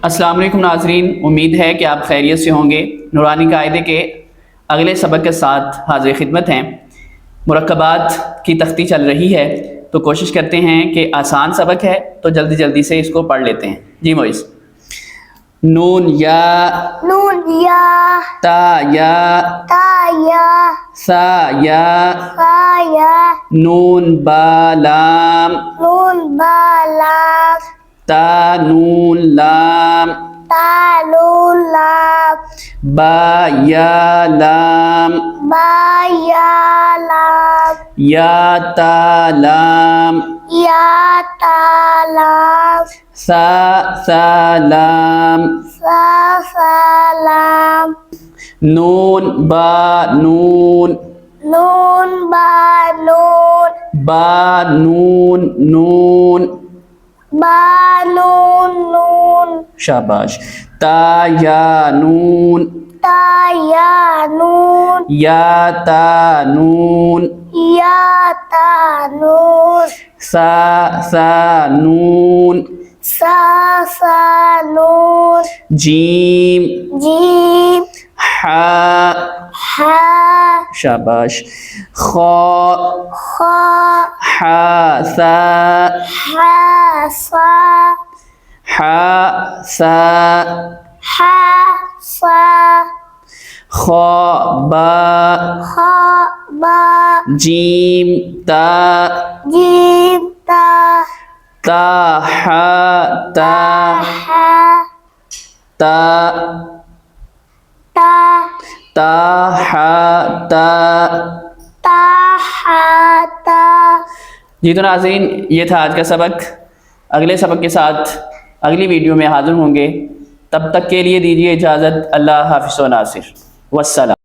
अस्सलाम वालेकुम नाज़रीन, उम्मीद है कि आप खैरियत से होंगे। नूरानी कायदे के अगले सबक के साथ हाज़िर खिदमत हैं। मुरक्कबात की तख्ती चल रही है तो कोशिश करते हैं कि आसान सबक है तो जल्दी जल्दी से इसको पढ़ लेते हैं। जी मोइस। नून या ता या सा या नून बा लाम ता नून लाम बा या लाम या ता लाम सा लाम नून बा नून बा नून शाबाश। ता या नून या ता नून सा नून जीम हा शाबाश। खा हा सा खा बा जीम ता हा जी तो नाज़रीन, ये था आज का सबक। अगले सबक के साथ अगली वीडियो में हाज़िर होंगे। तब तक के लिए दीजिए इजाज़त। अल्लाह हाफ़िज़ व नासिर। वस्सलाम।